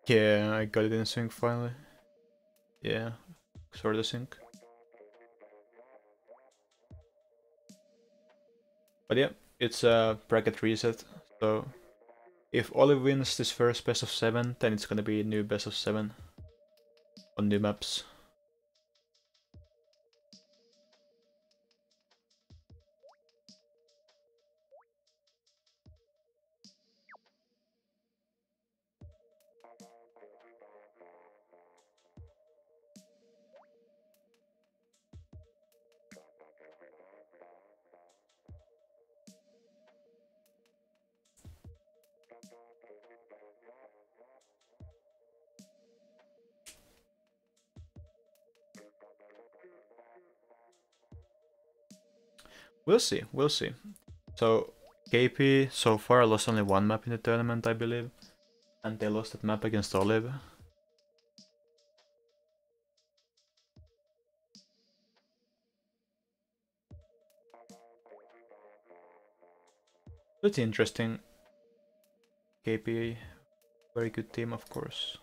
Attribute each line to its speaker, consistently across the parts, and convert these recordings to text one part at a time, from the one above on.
Speaker 1: Yeah, I got it in sync finally. Yeah, sort of sync. But yeah, it's a bracket reset, so if Olive wins this first best of 7, then it's gonna be a new best of 7 on new maps. We'll see, we'll see. So, KP so far lost only one map in the tournament, I believe. And they lost that map against Olive. It's interesting. KP, very good team, of course.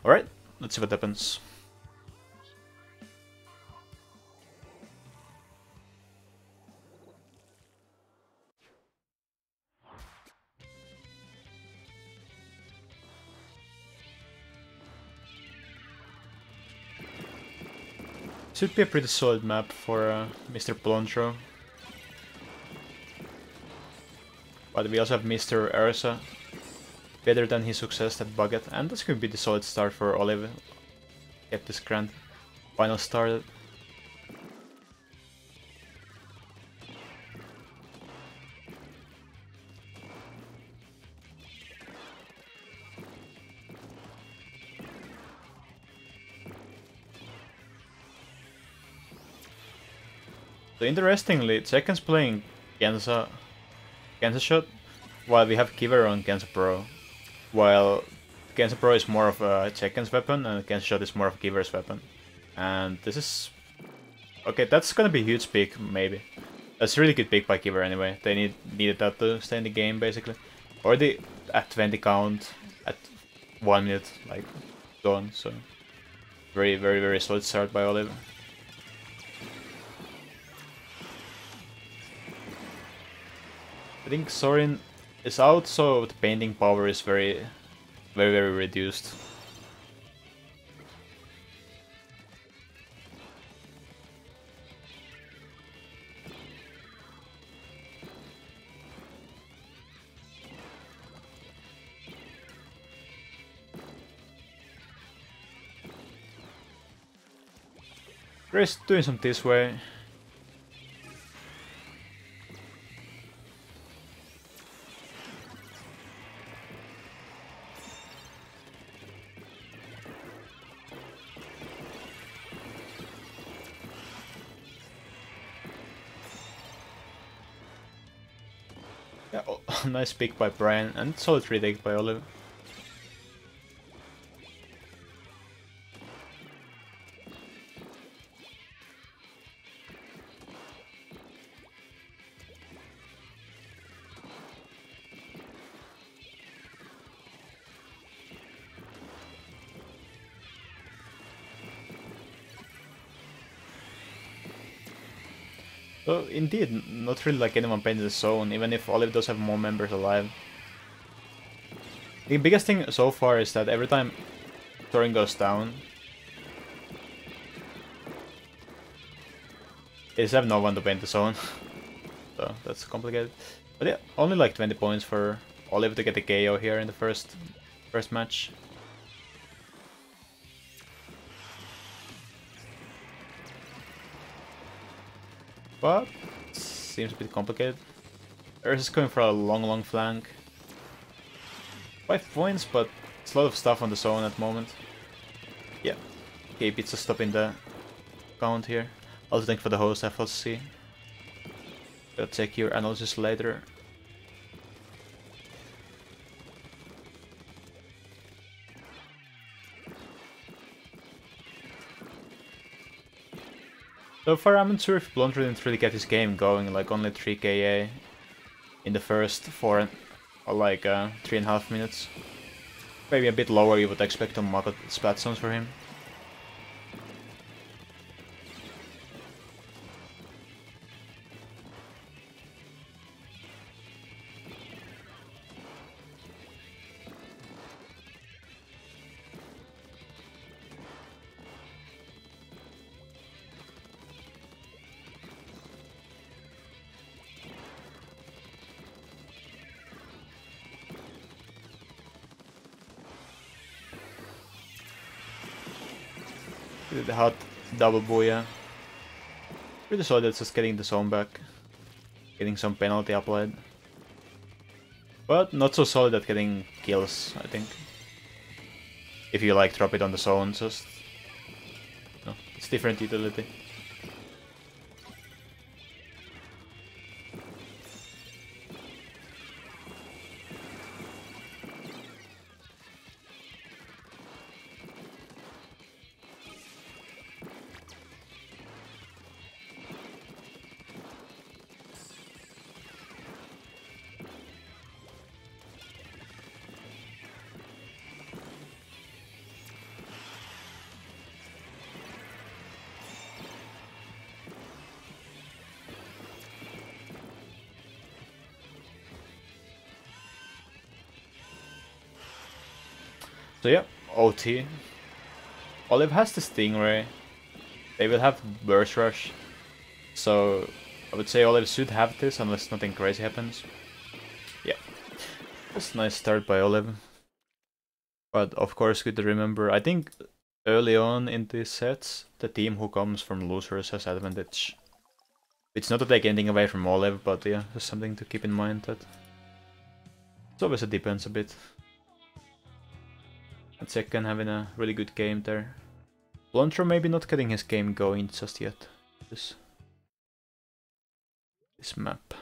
Speaker 1: Alright, let's see what happens. Should be a pretty solid map for Mr. Poloncho. But we also have Mr. Ursa, better than his success at Bucket, and that's going to be the solid start for Olive. Get this grand final started. So interestingly, Tekken's playing Genza shot, while we have Giver on Genza Pro. While Genza Pro is more of a Tekken's weapon, and Genza shot is more of Giver's weapon. And this is... okay, that's gonna be a huge pick, maybe. That's a really good pick by Giver anyway. They needed that to stay in the game, basically. Already at 20 count, at 1 minute, like, gone, so... very, very, very solid start by Olive. I think Sorin is out, so the painting power is very, very, very reduced. Grace doing some this way. Yeah, oh, nice pick by Brian, and solid retake by Olive. So indeed, not really like anyone painted the zone, even if Olive does have more members alive. The biggest thing so far is that every time Thorin goes down, they just have no one to paint the zone. So that's complicated. But yeah, only like 20 points for Olive to get the KO here in the first match. But seems a bit complicated. Ursa is going for a long flank. 5 points, but it's a lot of stuff on the zone at the moment. Yeah. Okay, Pizza stopping the count here. Also thank you for the host, FLC. I'll check your analysis later. So far, I'm not sure if Blunt didn't really get his game going, like only 3 KA in the first 3.5 minutes. Maybe a bit lower, you would expect to mock splat zones for him. The hot double booyah. Pretty solid that's just getting the zone back. Getting some penalty applied. But not so solid at getting kills, I think. If you like drop it on the zone, just... No, it's different utility. So yeah, OT. Olive has the Stingray. They will have Burst Rush. So I would say Olive should have this unless nothing crazy happens. Yeah. That's a nice start by Olive. But of course good to remember, I think early on in these sets, the team who comes from losers has advantage. It's not to take anything away from Olive, but yeah, just something to keep in mind that it always depends a bit. And second having a really good game there. Blontro maybe not getting his game going just yet. This map.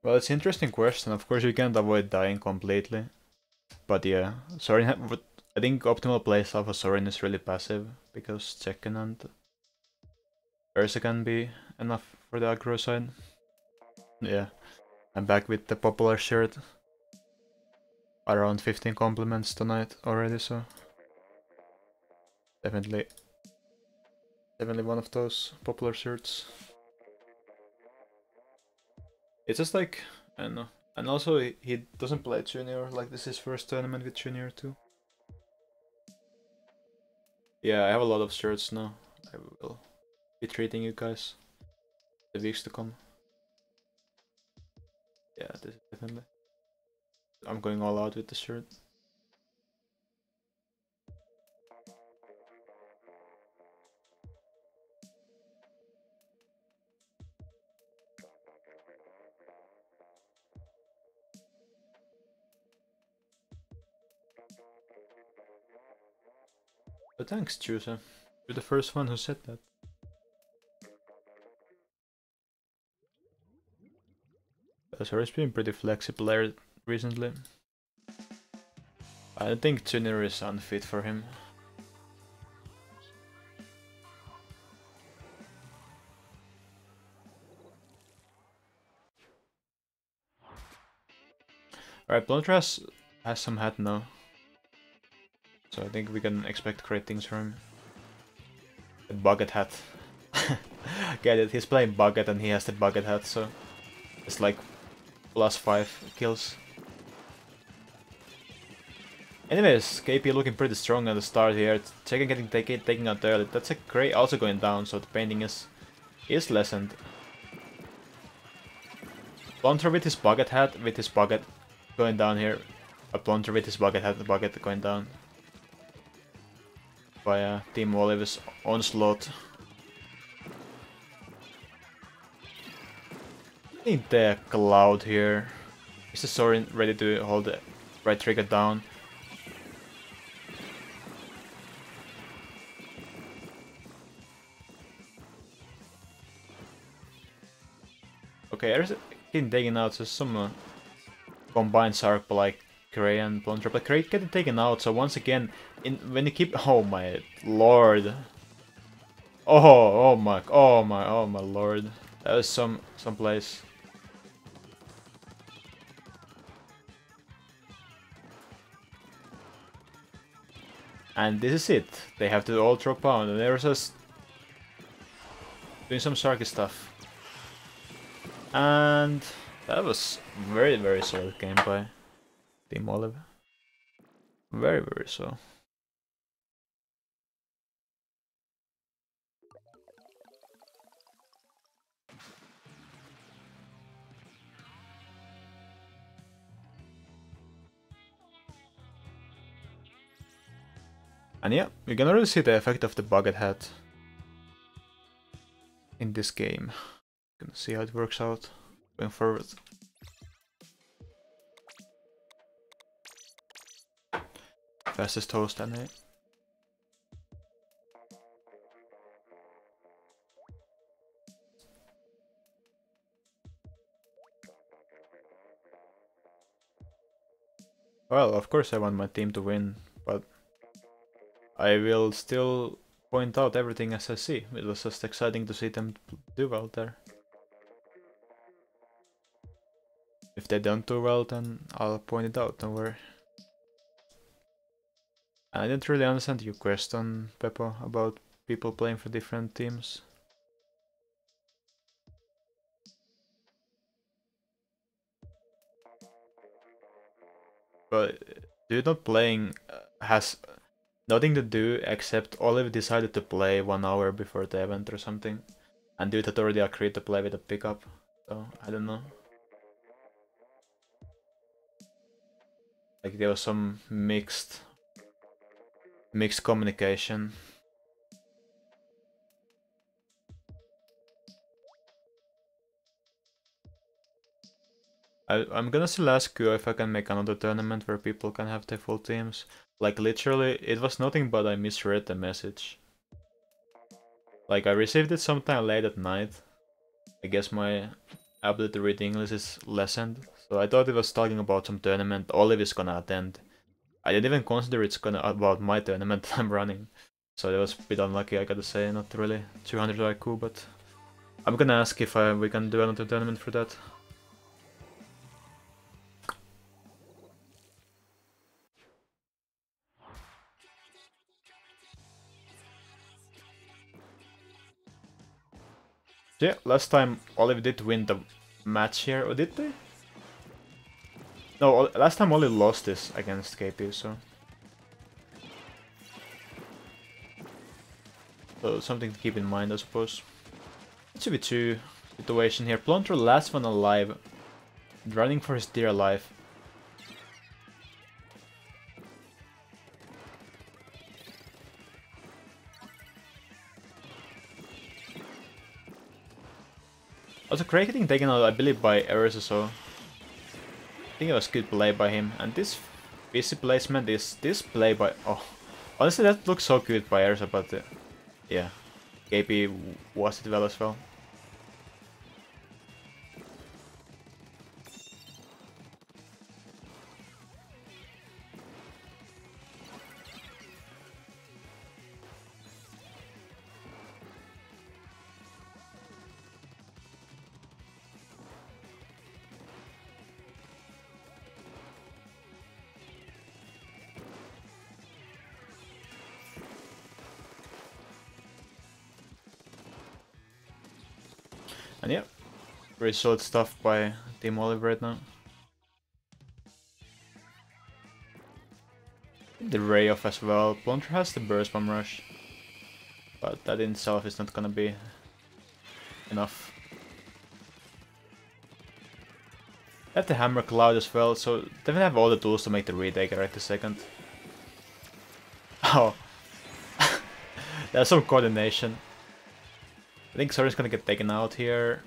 Speaker 1: Well, it's an interesting question. Of course, you can't avoid dying completely. But yeah, Sorin, I think optimal playstyle for Sorin is really passive, because Checken and Ursa can be enough for the aggro side. Yeah, I'm back with the popular shirt. Around 15 compliments tonight already, so definitely one of those popular shirts. It's just like, I don't know. And also, he doesn't play Junior, like this is his first tournament with Junior too. Yeah, I have a lot of shirts now. I will be treating you guys the weeks to come. Yeah, this is definitely. I'm going all out with the shirt. But thanks, Chusa. You're the first one who said that. Sorry's been pretty flexible there recently. I don't think Junior is unfit for him. Alright, Bloodrush has some hat now. So I think we can expect great things from him. The bucket hat. Get it, he's playing bucket and he has the bucket hat, so it's like +5 kills. Anyways, KP looking pretty strong at the start here. Checken getting taken out early. That's a great also going down, so the painting is lessened. Blunter with his bucket hat, with his bucket going down here. A Blunter with his bucket hat, the bucket going down. by Team Olive's onslaught. I think the Cloud here. Is the Sorin ready to hold the right trigger down? Okay, there's getting taken out, so some combined Sark like Kraken and Plunger, but Kraken getting taken out, so once again, when you keep... Oh my lord. Oh my lord. That was some place. And this is it. They have to all drop pound, and they're just doing some Sarky stuff. And that was very solid game by Team Olive. Very so. And yeah, you can already see the effect of the bucket hat in this game. You can see how it works out going forward. Fastest host, anyway. Well, of course I want my team to win, but I will still point out everything as I see. It was just exciting to see them do well there. If they don't do well, then I'll point it out, don't worry. I didn't really understand your question, Peppo, about people playing for different teams. But dude not playing has nothing to do except Olive decided to play 1 hour before the event or something. And dude had already agreed to play with a pickup, so I don't know. Like there was some mixed communication. I'm gonna still ask you if I can make another tournament where people can have their full teams. Like literally, it was nothing but I misread the message. Like I received it sometime late at night. I guess my ability to read English is lessened. So I thought it was talking about some tournament Olive is gonna attend. I didn't even consider it's gonna about my tournament I'm running. So that was a bit unlucky, I gotta say, not really 200 IQ, but I'm gonna ask if we can do another tournament for that. Yeah, last time Olive did win the match here, or did they? No, last time Olive lost this against KP, so... So something to keep in mind, I suppose. 2v2 situation here. Plonter, last one alive, running for his dear life. Also, Kraken getting taken out, I believe, by errors or so. I think it was good play by him. And this PC placement is this play by... Oh, honestly, that looks so good by Erza, but yeah, KP was it well as well. And yeah, very solid stuff by Team Olive right now. The Ray off as well. Plonter has the Burst Bomb Rush, but that in itself is not gonna be enough. They have the Hammer Cloud as well, so they have all the tools to make the retake right this second. Oh, There's some coordination. I think Sorin's gonna get taken out here.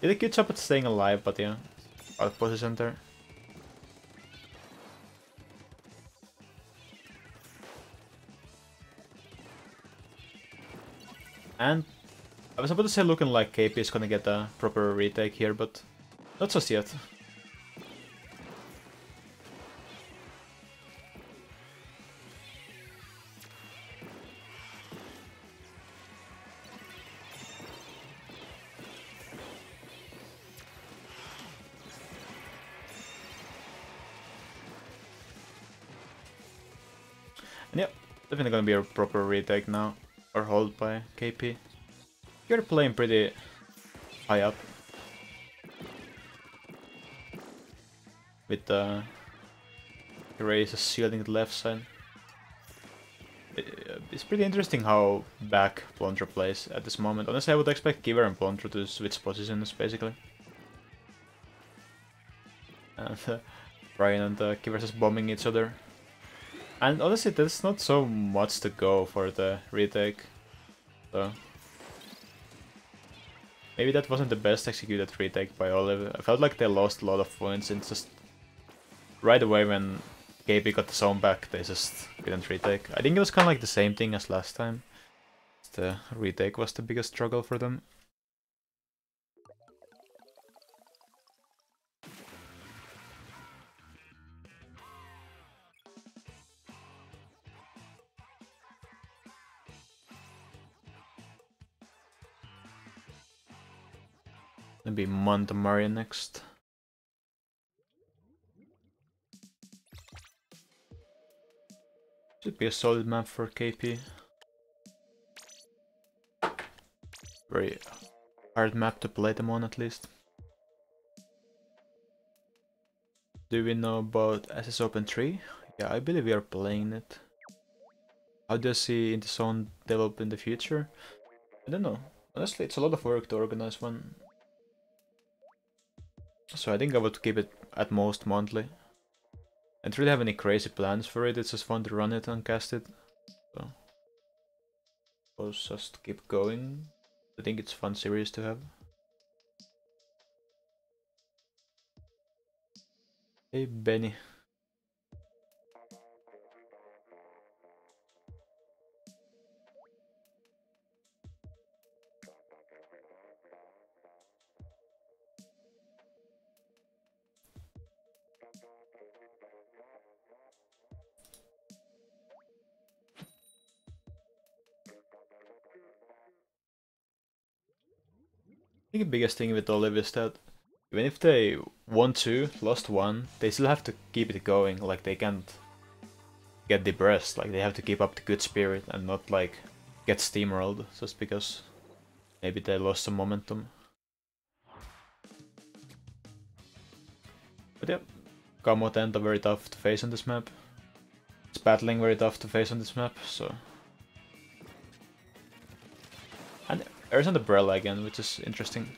Speaker 1: Did a good job at staying alive, but yeah, out of position there. And I was about to say looking like KP is gonna get a proper retake here, but not just yet. And yep, definitely gonna be a proper retake now, or hold by KP. You're playing pretty high up. With the Raze shielding the left side. It's pretty interesting how back Plundra plays at this moment. Honestly, I would expect Giver and Plundra to switch positions, basically. And Brian and Giver just bombing each other. And honestly, there's not so much to go for the retake. So maybe that wasn't the best executed retake by Olive. I felt like they lost a lot of points and just right away when KP got the zone back, they just didn't retake. I think it was kind of like the same thing as last time. The retake was the biggest struggle for them. Maybe Montemaria next. Should be a solid map for KP. Very hard map to play them on, at least. Do we know about SS Open 3? Yeah, I believe we are playing it. How do you see in the zone develop in the future? I don't know. Honestly, it's a lot of work to organize one. So I think I would keep it at most monthly. I don't really have any crazy plans for it, it's just fun to run it and cast it. So suppose just keep going. I think it's a fun series to have. Hey Benny. I think the biggest thing with Olive is that even if they won 2, lost 1, they still have to keep it going. Like, they can't get depressed. Like, they have to keep up the good spirit and not like get steamrolled just because maybe they lost some momentum. But yeah, Kamo Tenta very tough to face on this map. It's battling very tough to face on this map, so. And there's an umbrella again, which is interesting.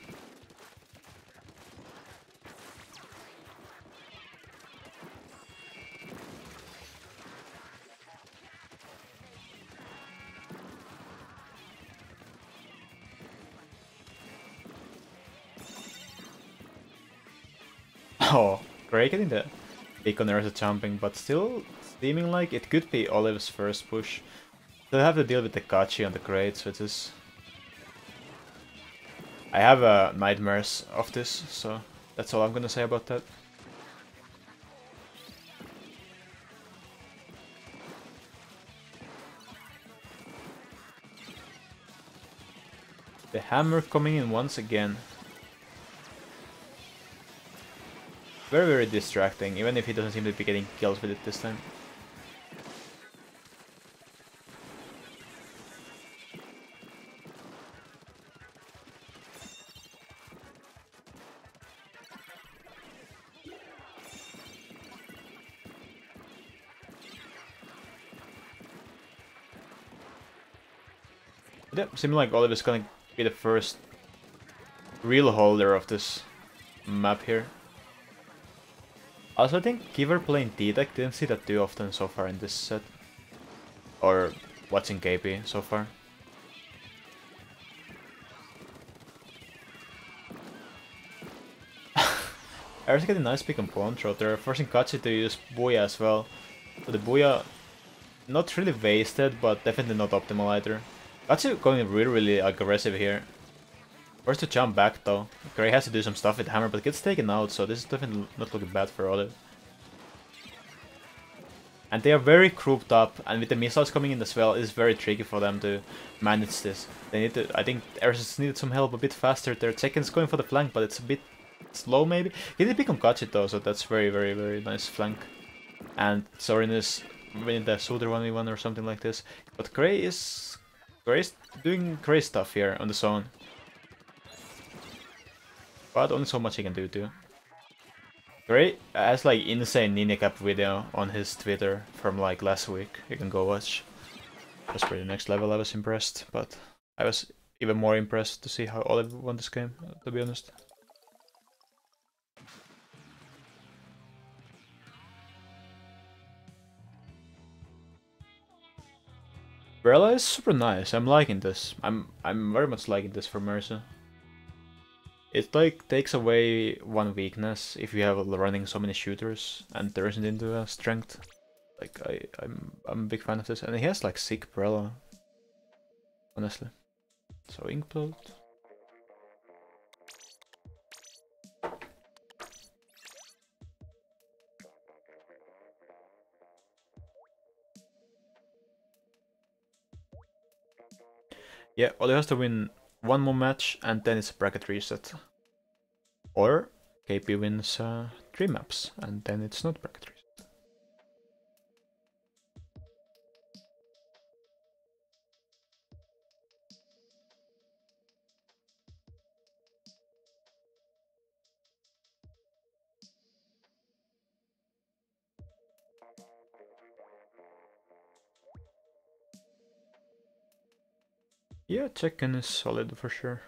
Speaker 1: Oh, Kraken getting the Beacon Earth jumping, but still seeming like it could be Olive's first push. They'll have to deal with the Kachi on the crates, which is... I have nightmares of this, so that's all I'm gonna say about that. The hammer coming in once again. Very, very distracting, even if he doesn't seem to be getting kills with it this time. Yeah, seems like Olive is gonna be the first real holder of this map here. Also, I think Giver playing ITZX didn't see that too often so far in this set. Or watching KP so far. Ares getting nice pick on pawn throw. They're forcing Kachi to use Booyah as well. So the Booyah, not really wasted, but definitely not optimal either. Kachi going really aggressive here. Forced to jump back though. Gray has to do some stuff with hammer, but gets taken out, so this is definitely not looking bad for Olive. And they are very grouped up, and with the missiles coming in as well, it's very tricky for them to manage this. They need to, I think Ares needed some help a bit faster. Their Tekken's going for the flank, but it's a bit slow maybe. He did pick on Kachi though, so that's very nice flank. And Sorin is winning the Suitor 1v1 or something like this. But Gray's doing Gray stuff here on the zone. But only so much he can do too. Gray has like insane Ninja Cap video on his Twitter from like last week. You can go watch. It was pretty next level. I was impressed, but I was even more impressed to see how Olive won this game, to be honest. Brella is super nice. I'm liking this. I'm very much liking this for Mercy. It like takes away one weakness if you have running so many shooters and turns it into a strength. Like I'm a big fan of this, and he has like sick Brella, honestly. So Inkplode. Yeah, Oli has to win one more match and then it's a bracket reset. Or KP wins 3 maps and then it's not bracket reset. Yeah, Kraken is solid for sure.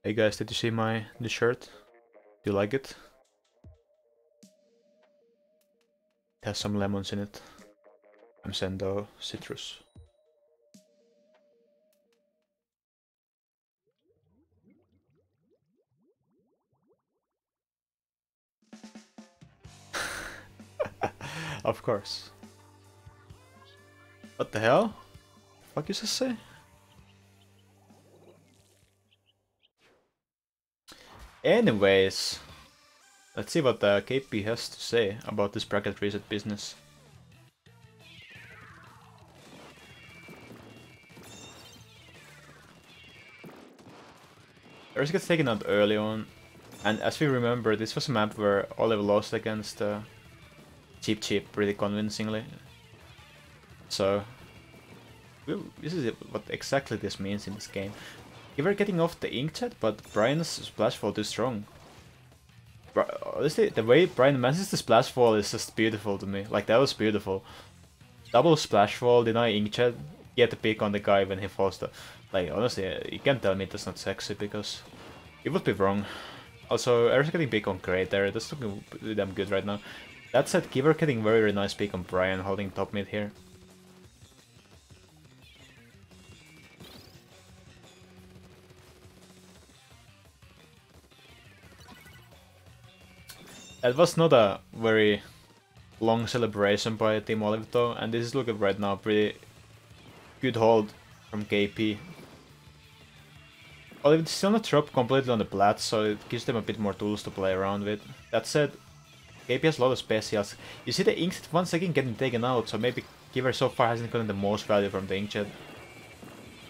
Speaker 1: Hey guys, did you see my new shirt? Do you like it? It has some lemons in it. I'm Sendou citrus. Of course. What the hell? Fuck you just say? Anyways, let's see what the KP has to say about this bracket reset business. Earth gets taken out early on, and as we remember, this was a map where Olive lost against Cheap pretty convincingly. So, this is what exactly this means in this game. You were getting off the inkjet, but Brian's splashfall too strong. Honestly, the way Brian manages the splashfall is just beautiful to me. Like, that was beautiful. Double splashfall, deny inkjet, get the pick on the guy when he falls to... Like, honestly, you can't tell me that's not sexy, because it would be wrong. Also, Eric's getting pick on Great there, that's looking damn good right now. That said, Giver getting very nice pick on Brian, holding top mid here. That was not a very long celebration by Team Olive though, and this is looking right now pretty good hold from KP. Olive still not dropped completely on the plat, so it gives them a bit more tools to play around with. That said, KP has a lot of specials. You see the inkjet once again getting taken out, so maybe Giver so far hasn't gotten the most value from the inkjet.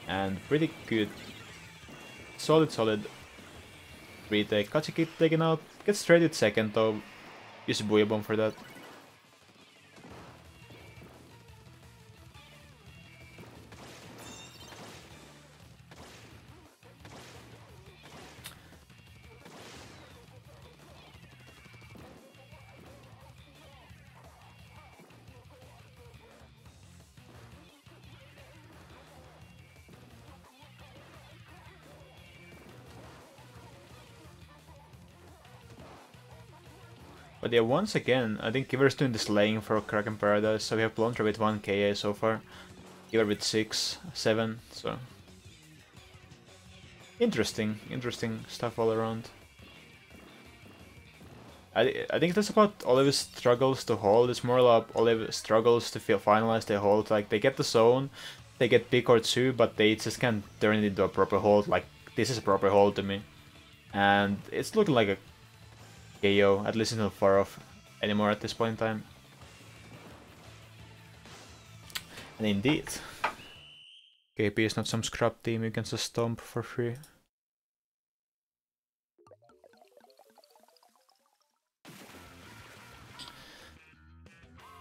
Speaker 1: And pretty good. Solid retake. Kachi get taken out. Gets traded second though. Use a Booyah Bomb for that. But yeah, once again, I think Kiver's doing this laying for Kraken Paradise, so we have Blondra with 1 KA so far, Kiver with 6, 7, so... Interesting stuff all around. I think that's about Olive's struggles to hold. It's more like Olive struggles to finalize their hold. Like, they get the zone, they get pick or two, but they just can't turn it into a proper hold. Like, this is a proper hold to me. And it's looking like a KO, at least it's not far off anymore at this point in time. And indeed, KP is not some scrub team you can just stomp for free.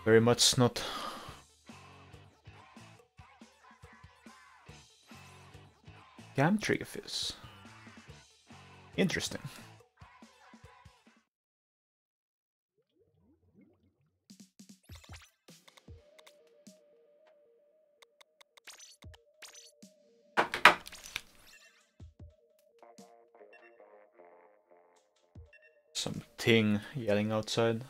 Speaker 1: Very much not. Cam Triggerfish. Interesting. Something yelling outside.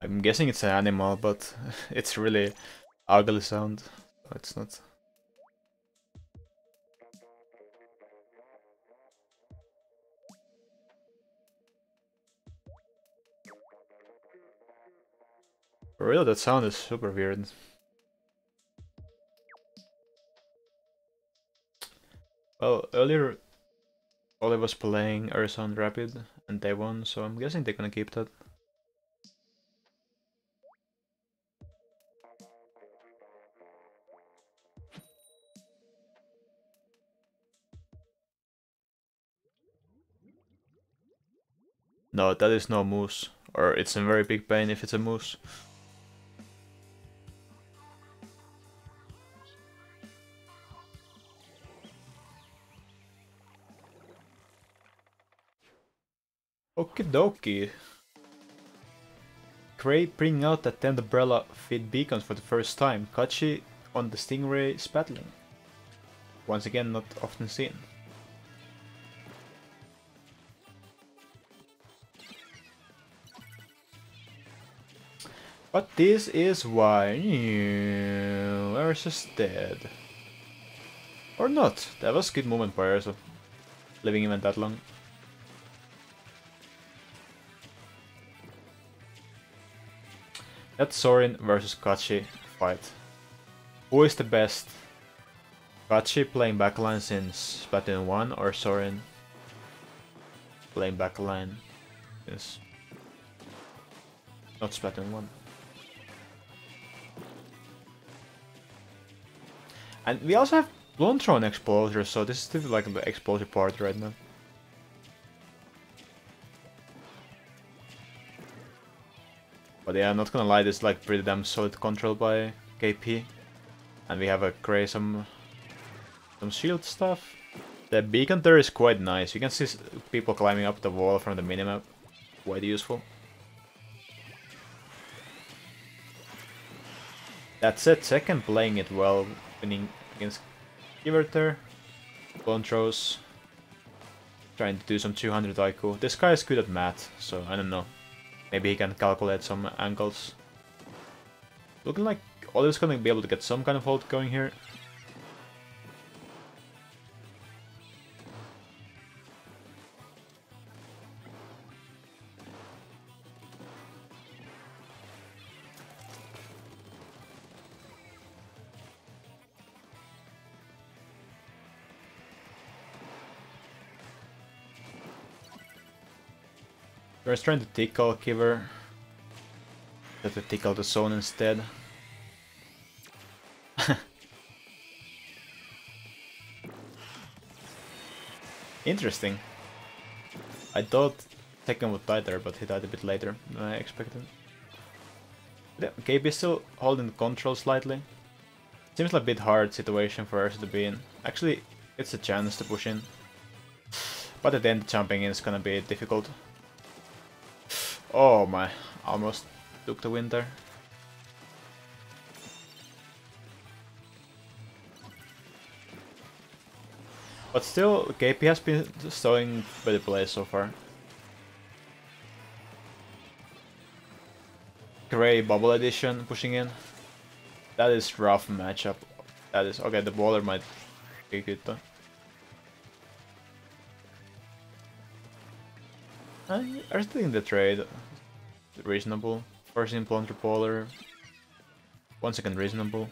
Speaker 1: I'm guessing it's an animal, but it's really ugly sound. So it's not. For real, that sound is super weird. Well, earlier Olive was playing Ursa Rapid and they won, so I'm guessing they're gonna keep that. No, that is no moose. Or it's a very big pain if it's a moose. Okie dokie. Gray bringing out the 10th Umbrella Fit beacons for the first time. Kachi on the Stingray spattling. Once again, not often seen. But this is why Ursa's dead. Or not. That was a good moment by Ursa, living even that long. That's Sorin versus Kachi fight. Who is the best? Kachi playing backline since Splatoon 1 or Sorin playing backline since not Splatoon 1? And we also have Blontron Exploser, so this is still like the explosive part right now. But yeah, I'm not gonna lie, this is like pretty damn solid control by KP. And we have a Gray some shield stuff. The beacon there is quite nice. You can see people climbing up the wall from the minimap. Quite useful. That said, second playing it well, winning against Giverter. Blontros trying to do some 200 IQ. This guy is good at math, so I don't know. Maybe he can calculate some angles. Looking like Olive's gonna be able to get some kind of hold going here. I was trying to tickle Kiver. Have to tickle the zone instead. Interesting. I thought Tekken would die there, but he died a bit later than I expected. Yeah, KB is still holding the control slightly. Seems like a bit hard situation for us to be in. Actually, it's a chance to push in. But at the end, jumping in is gonna be difficult. Oh my, almost took the win there. But still, KP has been showing better play so far. Gray Bubble Edition pushing in. That is rough matchup. That is okay. The baller might be good though. I think the trade reasonable. First in Plunder Baller. 1 second reasonable.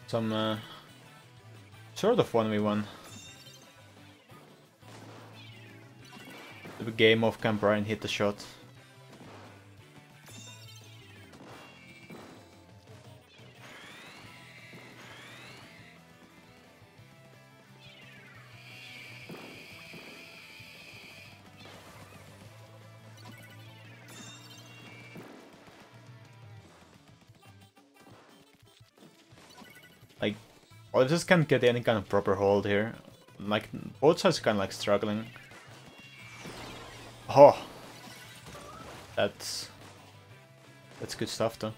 Speaker 1: Some sort of 1v1. The game of can Brian hit the shot. Like, well, just can't get any kind of proper hold here. Like, both sides kind of like struggling. Oh, that's good stuff though.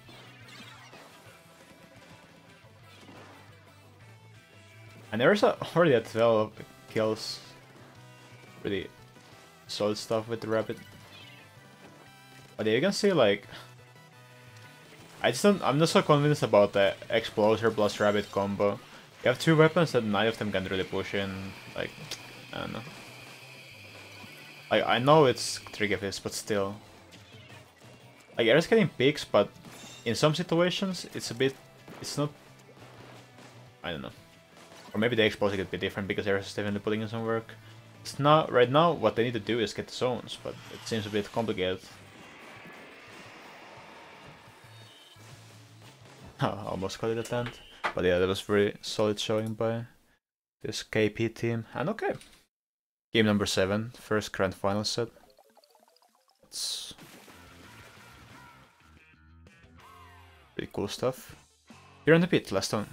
Speaker 1: And there's already at 12 kills. Pretty solid stuff with the rabbit. But yeah, you can see like I'm not so convinced about the Exploser plus rabbit combo. You have 2 weapons that neither of them can really push in. Like, I don't know. Like, I know it's tricky this, but still. Like, Air's getting picks, but in some situations, it's not... I don't know. Or maybe the Exploser could be different, because Air is definitely putting in some work. It's not... Right now, what they need to do is get the zones, but it seems a bit complicated. Almost got it at the end. But yeah, that was very solid showing by this KP team. And okay. Game number 7, first grand final set. It's pretty cool stuff. Here on the pit, last one.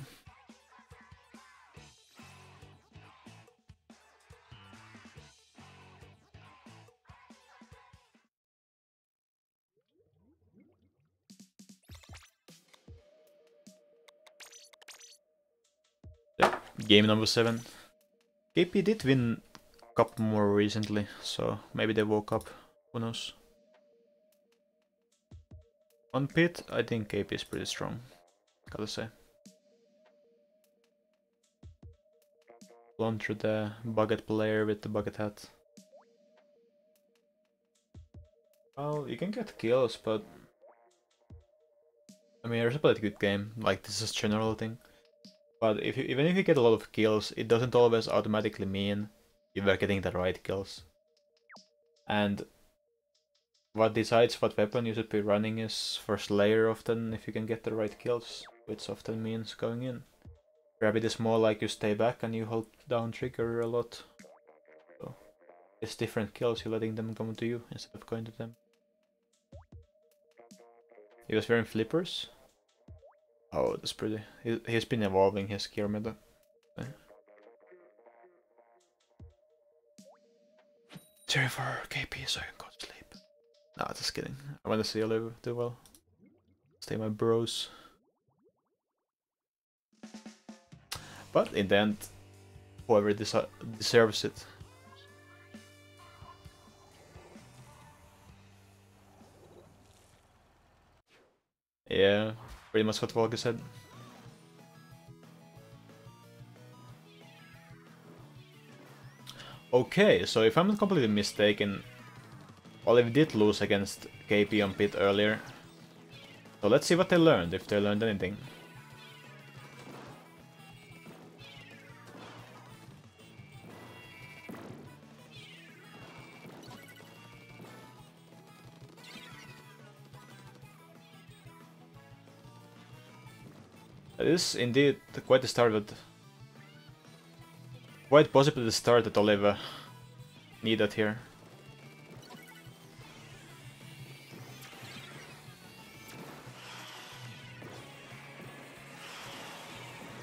Speaker 1: Yeah, game number 7. KP did win cup more recently, so maybe they woke up, who knows. On pit, I think KP is pretty strong, gotta say. Blown through the bucket player with the bucket hat. Well, you can get kills, but I mean, there's a pretty good game, like this is general thing. But even if you get a lot of kills, it doesn't always automatically mean you were getting the right kills. And what decides what weapon you should be running is for Slayer often if you can get the right kills, which often means going in. Rabbit is more like you stay back and you hold down trigger a lot. So it's different kills, you're letting them come to you instead of going to them. He was wearing flippers. Oh, that's pretty. He's been evolving his gear meta. Cheering for KP so I can go to sleep. Nah, just kidding. I want to see you live do well. Stay my bros. But in the end, whoever deserves it. Yeah, pretty much what Volker said. Okay, so if I'm not completely mistaken, Olive did lose against KP on pit earlier. So let's see what they learned, if they learned anything. It is indeed quite the start, but quite possibly the start that Olive needed here.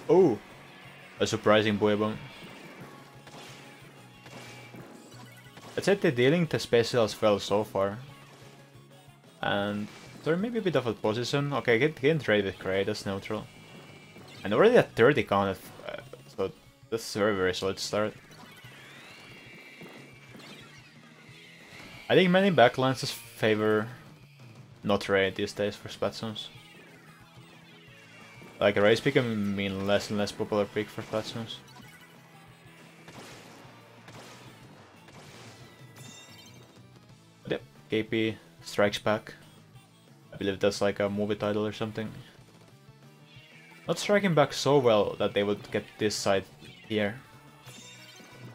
Speaker 1: Oh, a surprising Booyah Bomb. I'd say they're dealing the specials well so far. And they're maybe a bit of a position. Okay, getting trade with Cray, that's neutral. And already at 30 counted, so that's a very, very solid start. I think many backlines just favor not raid these days for Splatoons. Like a race pick can mean less and less popular pick for Splatoons. But yep, KP strikes back. I believe that's like a movie title or something. Not striking back so well that they would get this side here.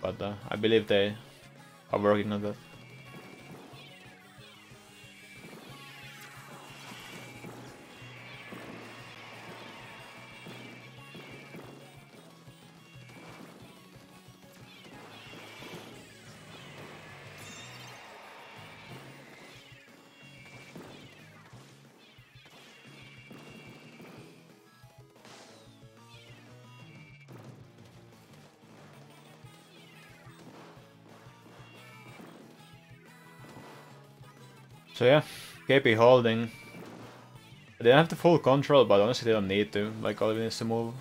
Speaker 1: But I believe they are working on that. So yeah, KP holding. They don't have the full control, but honestly they don't need to. Like, all needs to move.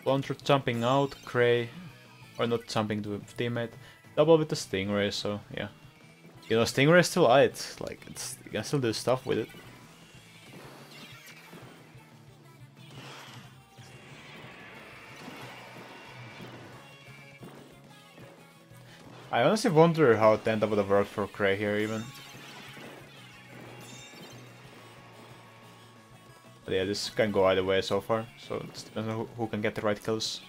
Speaker 1: Launcher jumping out, Cray, or not jumping to a teammate. Double with the Stingray, so yeah. You know, Stingray is still light. Like, you can still do stuff with it. I honestly wonder how Tenta would have worked for Cray here even. But yeah, this can go either way so far, so it depends on who can get the right kills.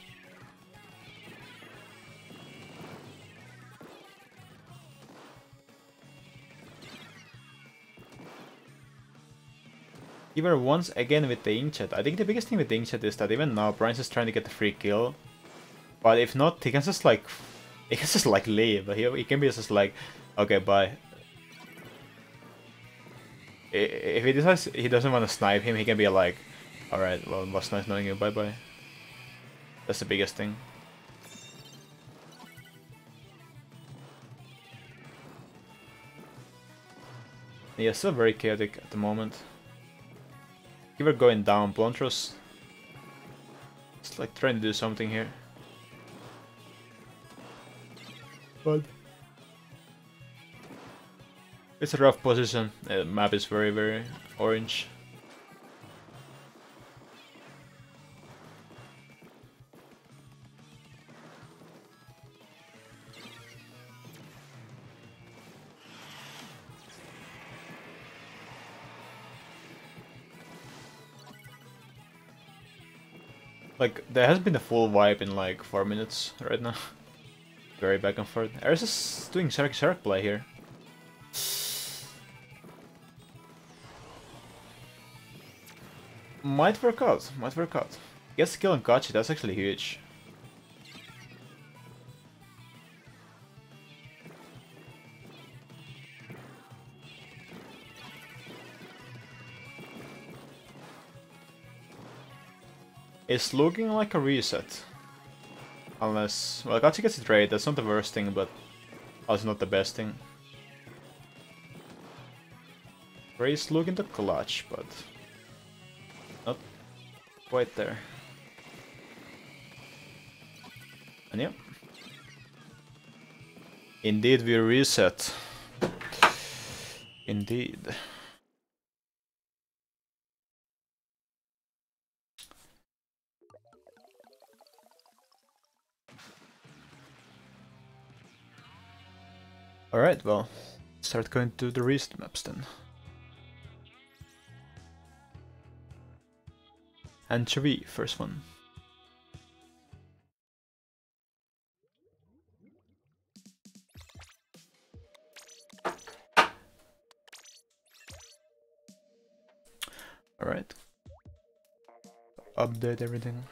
Speaker 1: Either once again with the Inkjet. I think the biggest thing with the Inkjet is that even now Brian's is trying to get the free kill. But if not, he can just like leave. He can be just like, okay, bye. If he decides he doesn't want to snipe him, he can be like, alright, well, it was nice knowing you, bye bye. That's the biggest thing. Yeah, still very chaotic at the moment. Giver going down, Blontros just like trying to do something here. But it's a rough position. The map is very, very orange. Like, there has been a full wipe in like 4 minutes right now. Very back and forth. Ares is doing Shark play here. Might work out, might work out. Gets kill on Kachi, that's actually huge. It's looking like a reset. Unless, well, Kachi gets it right, that's not the worst thing, but also not the best thing. Ray's looking to clutch, but not quite there. And yeah. Indeed, we reset. Indeed. Alright, well, start going to the reset maps then. Anchovy, first one. Alright. Update everything.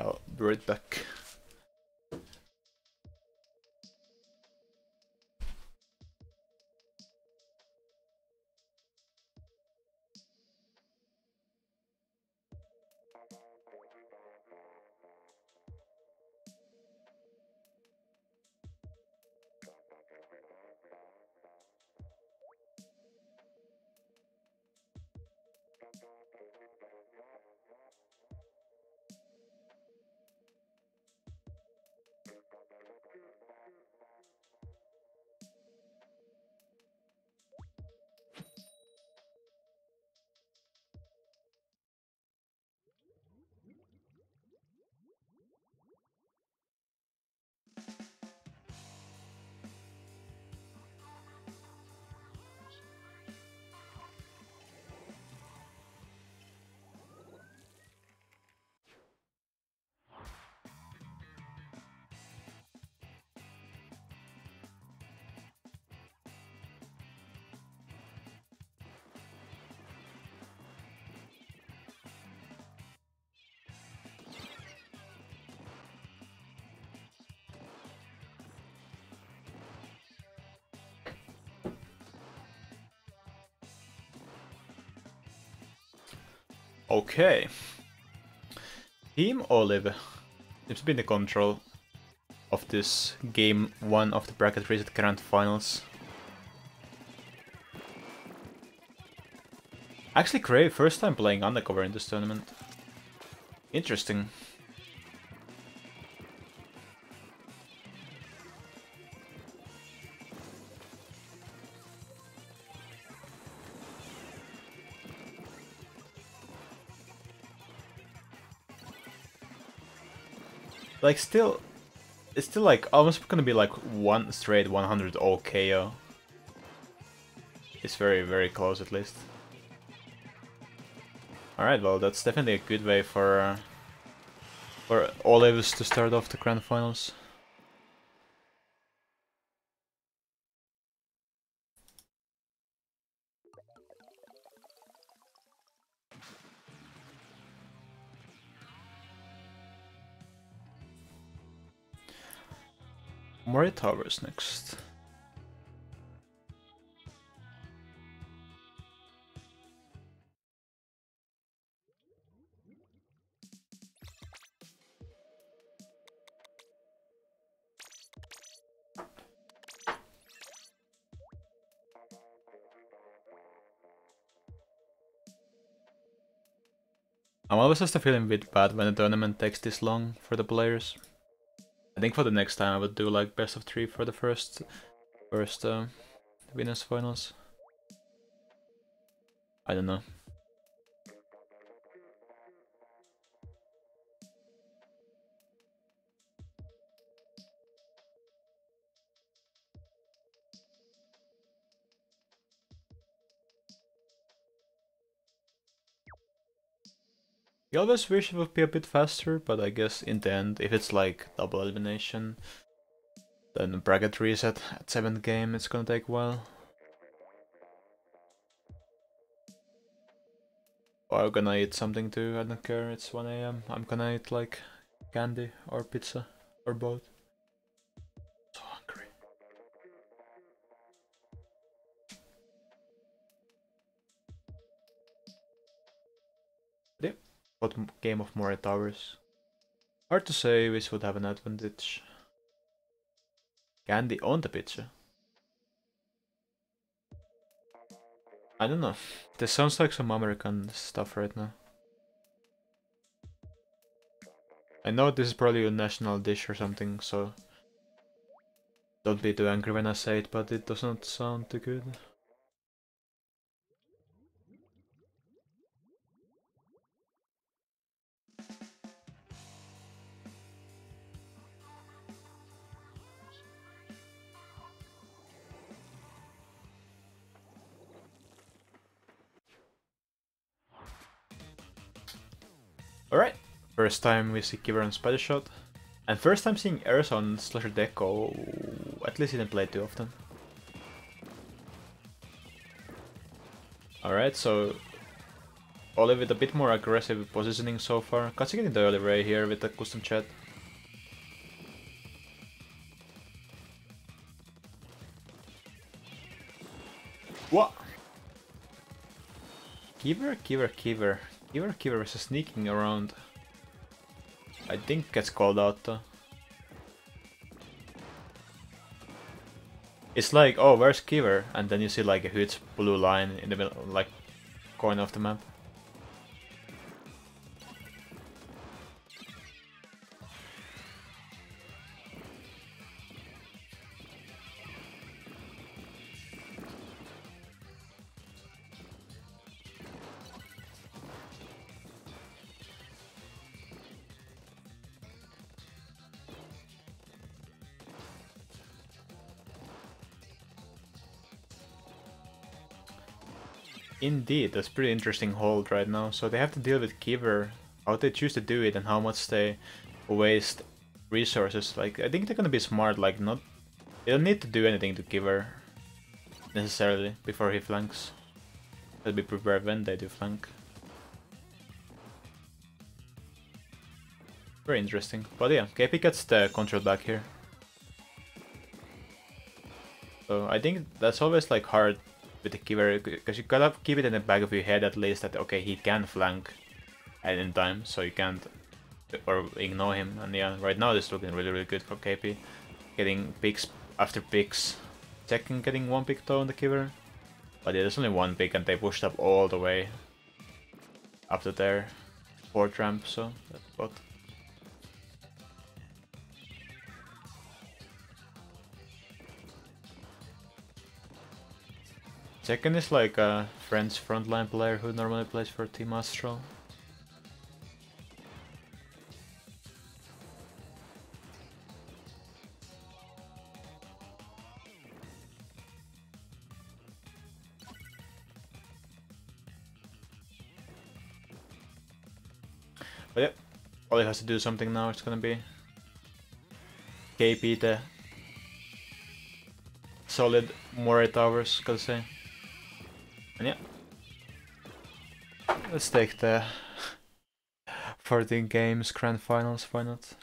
Speaker 1: I'll be right back. Okay. Team Olive seems to be in the control of this game 1 of the bracket reset grand finals. Actually, Gray, first time playing undercover in this tournament. Interesting. Like, still, it's still like almost gonna be like one straight 100 all KO. It's very, very close at least. Alright, well, that's definitely a good way for Olives to start off the grand finals. Mori Towers next. I'm always just feeling a bit bad when the tournament takes this long for the players. I think for the next time I would do like best of 3 for the first winners finals. I don't know. You always wish it would be a bit faster, but I guess in the end, if it's like double elimination, then bracket reset at 7th game, it's gonna take a while. Or I'm gonna eat something too, I don't care, it's 1 AM. I'm gonna eat like candy or pizza or both. So hungry. Yep, what game of Mori Towers? Hard to say which would have an advantage. Candy on the pizza. I don't know. This sounds like some American stuff right now. I know this is probably a national dish or something, so don't be too angry when I say it, but it doesn't sound too good. Alright, first time we see Kiver on Spider Shot. And first time seeing Eris on Slasher Deco, at least he didn't play too often. Alright, so Olive with a bit more aggressive positioning so far. Katsu getting the early ray here with the custom chat. What? Kiver is sneaking around. I think gets called out though. It's like, oh, where's Kiver? And then you see like a huge blue line in the middle, like corner of the map. Indeed, that's pretty interesting hold right now. So they have to deal with Kiver, how they choose to do it and how much they waste resources. Like, I think they're gonna be smart, like not... They don't need to do anything to Kiver necessarily before he flanks. They'll be prepared when they do flank. Very interesting. But yeah, KP gets the control back here. So I think that's always like hard with the Kiver, because you gotta keep it in the back of your head at least that, okay, he can flank at any time, so you can't or ignore him. And yeah, right now this is looking really good for KP. Getting picks after picks. Second getting one pick though on the Kiver. But yeah, there's only one pick and they pushed up all the way up to their 4th ramp, so that's what. Second is like a French frontline player who normally plays for Team Astral. But yeah, all he has to do something now. It's gonna be KP the solid Moray Towers, gotta say. And yeah, let's take the 14 games grand finals, why not?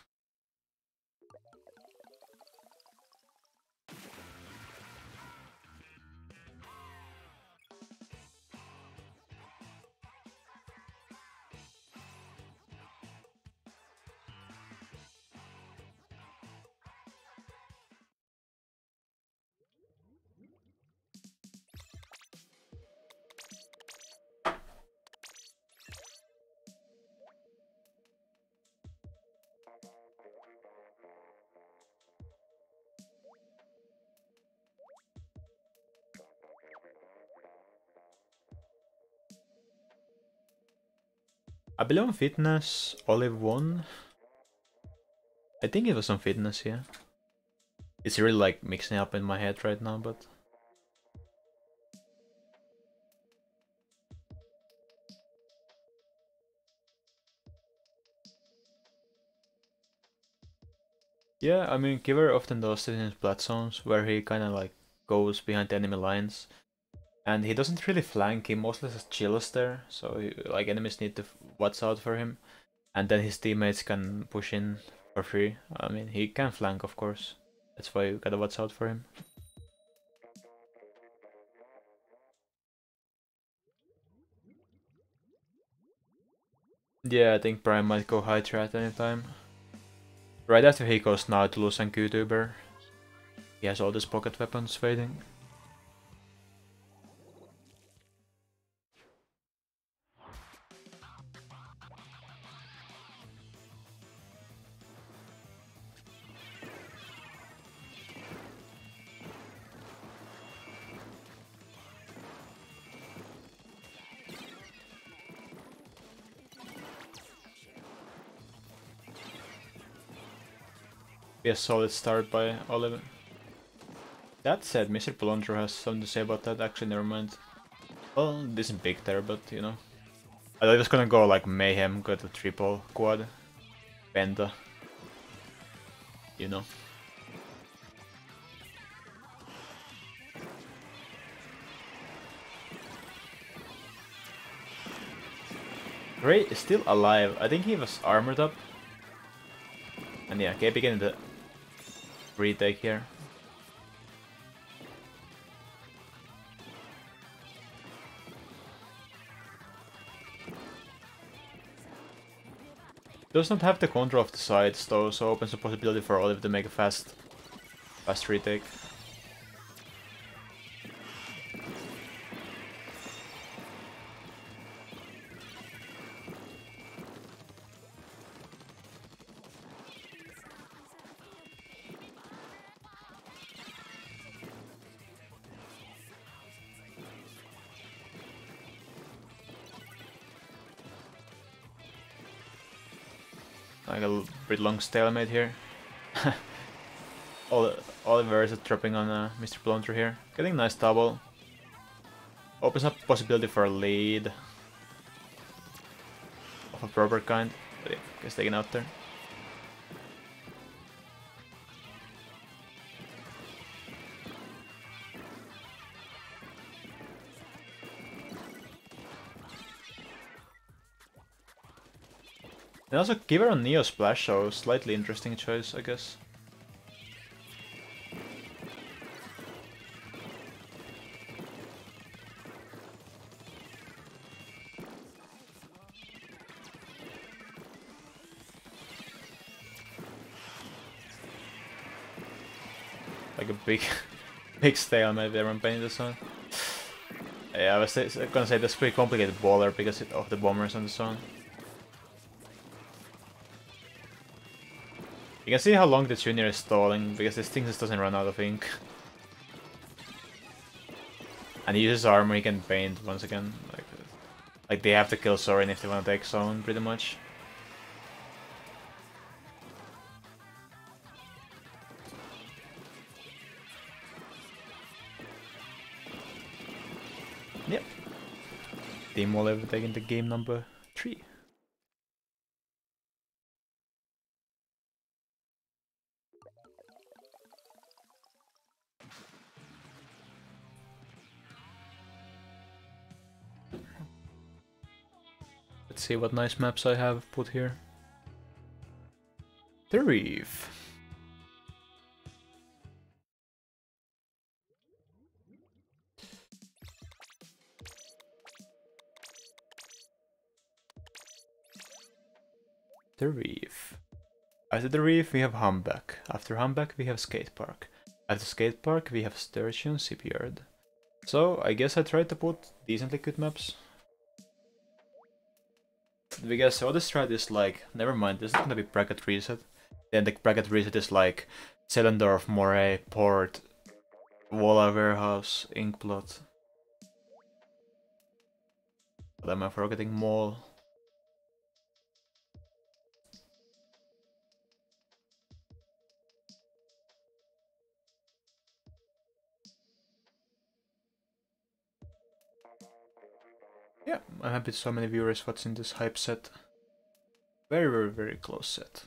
Speaker 1: I believe on fitness, Olive won. I think it was on fitness, yeah. It's really like mixing up in my head right now, but... Yeah, I mean, Kiver often does it in his plat zones, where he kinda like goes behind the enemy lines. And he doesn't really flank, he mostly just chills there, so like enemies need to watch out for him. And then his teammates can push in for free. I mean, he can flank, of course. That's why you gotta watch out for him. Yeah, I think Prime might go Hydra at any time. Right after he goes Nautilus and QTuber. He has all these pocket weapons waiting. Be a solid start by Olive. That said, Mr. Polondro has something to say about that. Actually, never mind. Well, this isn't big there, but you know. I thought it was gonna go like Mayhem, go to triple quad, Penta. You know. Gray is still alive. I think he was armored up. And yeah, KP getting the retake here. Does not have the control of the sides though, so opens a possibility for Olive to make a fast retake. Like a pretty long stalemate here. Oliver is dropping on Mr. Blunter here. Getting nice double. Opens up possibility for a lead. Of a proper kind. But yeah, gets taken out there. And also give her a Neo Splash, so slightly interesting choice, I guess. Like a big stalemate there on painting the sun. Yeah, I was gonna say that's pretty complicated baller because of the bombers on the sun. You can see how long the junior is stalling, because this thing just doesn't run out of ink. And he uses armor, he can paint once again. Like they have to kill Sorin if they want to take zone, pretty much. Yep. Team Olive taking the game number 3. Let's see what nice maps I have put here. The Reef. The Reef. After the Reef we have Humpback. After Humpback we have Skate Park. After Skate Park we have Sturgeon Shipyard. So I guess I tried to put decently good maps. Because other strat is like, never mind, this is gonna be bracket reset. Then the bracket reset is like Zelendorf, Moray, Port, Walla Warehouse, Inkblot. What am I forgetting? Mall. Yeah, I'm happy so many viewers watching this hype set. Very close set.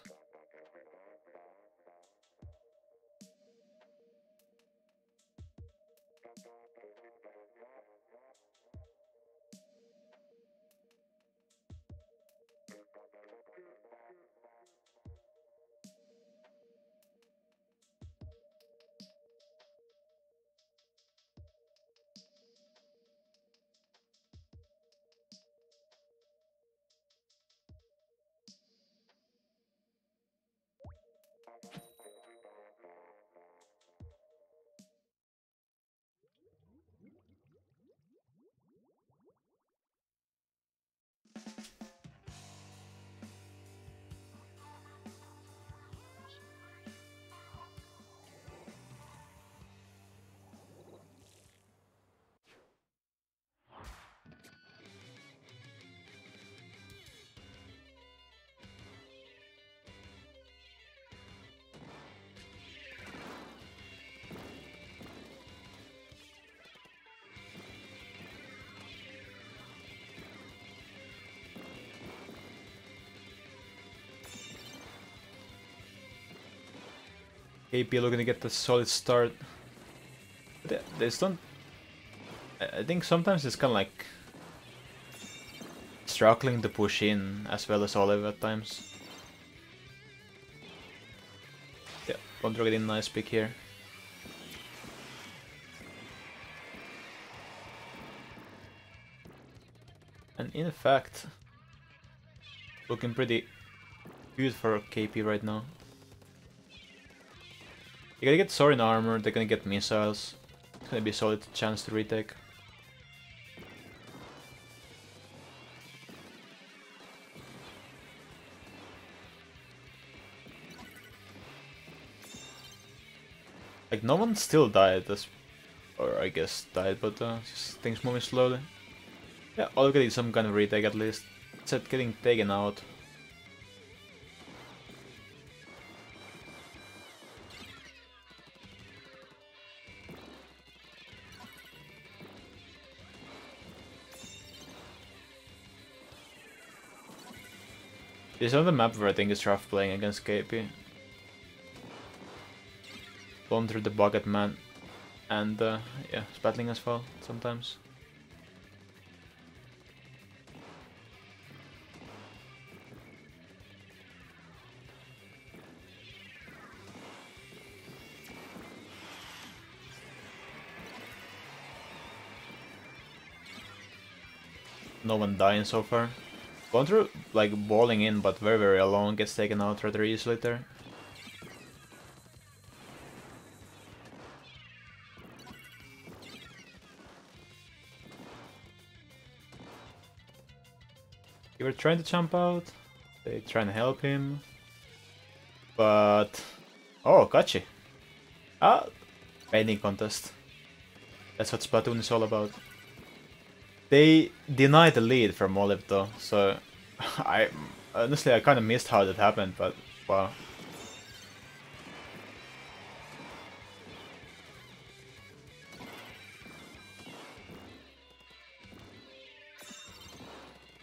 Speaker 1: KP looking to get the solid start. They just don't. I think sometimes it's kind of like struggling to push in as well as Olive at times. Yeah, Control getting nice pick here. And in fact, looking pretty good for KP right now. They're gonna get Sorin armor, they're gonna get missiles. It's gonna be a solid chance to retake. Like, no one still died, or I guess died, but just things moving slowly. Yeah, I'll get some kind of retake at least. Instead getting taken out. This is on the map where I think it's rough playing against KP. Going through the bucket man, and yeah, battling as well sometimes. No one dying so far. Going through, like, balling in, but very alone, gets taken out rather easily there. They were trying to jump out, they trying to help him, but... Oh, gotcha! Ah! Painting contest. That's what Splatoon is all about. They denied the lead from Olive though, so... Honestly, I kind of missed how that happened, but wow.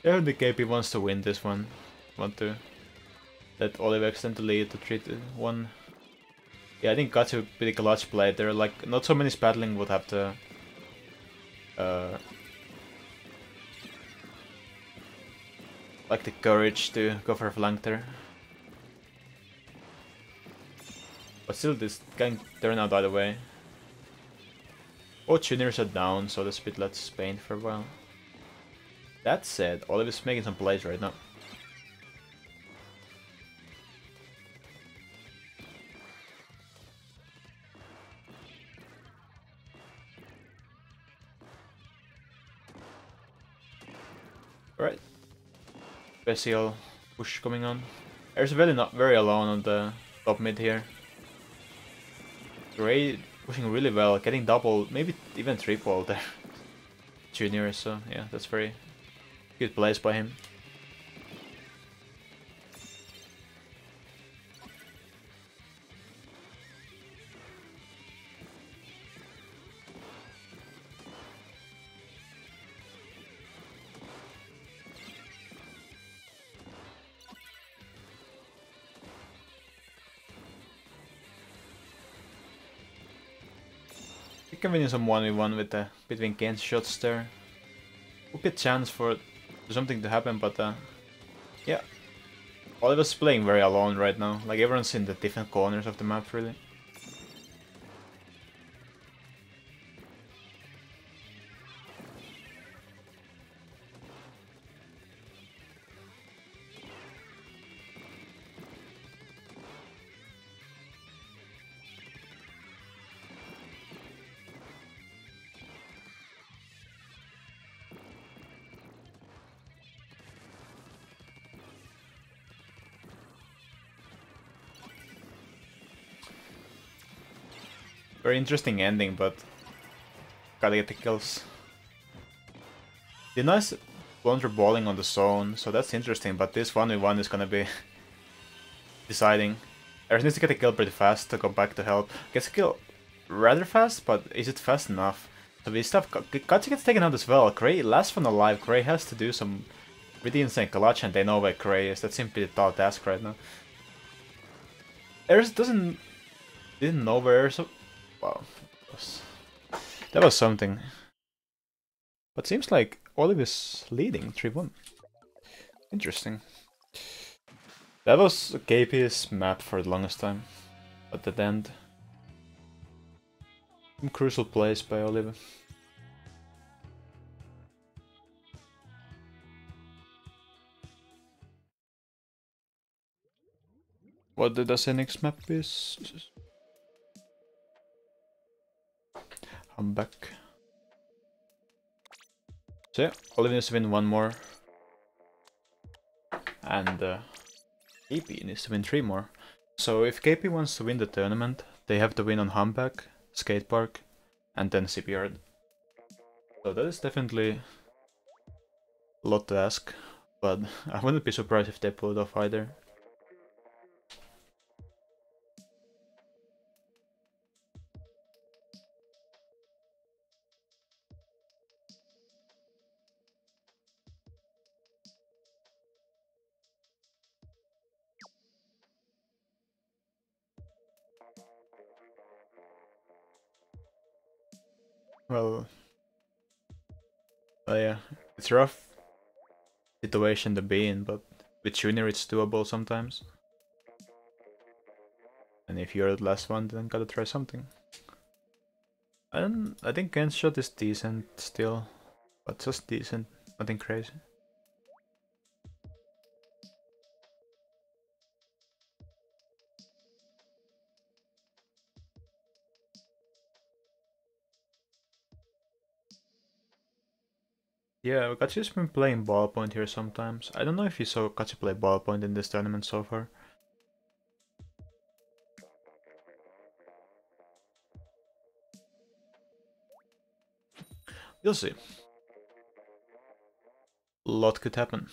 Speaker 1: Yeah, the KP wants to win this one. Want to let Olive extend the lead to 3-1. Yeah, I think got to pretty clutch play there. Like, not so many battling would have to like the courage to go for a flank there. But still, this can turn out either way. Both juniors are down, so that's a bit less pain for a while. That said, Olive is making some plays right now. Alright. Special push coming on. There's really not very alone on the top mid here. Gray pushing really well, getting double, maybe even triple there. Junior, so yeah, that's very good plays by him. You can win some 1v1 with the between Ken's shots there. Would be a chance for something to happen, but yeah. Oliver's playing very alone right now. Like, everyone's in the different corners of the map, really. Very interesting ending, but gotta get the kills. The nice blunder balling on the zone, so that's interesting, but this 1v1 is gonna be deciding. Eris needs to get a kill pretty fast to go back to help. Gets a kill rather fast, but is it fast enough? So we still have Katsu gets taken out as well. Cray, last one alive, Cray has to do some pretty insane clutch, and they know where Cray is. That's simply a tall task right now. Eris didn't know where Eris. Wow, that was something. But seems like Olive is leading 3-1. Interesting. That was KP's map for the longest time. But at the end, some crucial plays by Oliver. What the Senix map is? I'm back. So yeah, Oliver needs to win one more. And KP needs to win 3 more. So if KP wants to win the tournament, they have to win on Humpback, Skatepark, and then CPR. So that is definitely a lot to ask, but I wouldn't be surprised if they pull it off either. Well, yeah, it's a rough situation to be in, but with Junior it's doable sometimes. And if you're the last one, then gotta try something. And I think Gen's shot is decent still, but just decent, nothing crazy. Yeah, Kachi's been playing ballpoint here sometimes. I don't know if you saw Kachi play ballpoint in this tournament so far. You'll see. A lot could happen.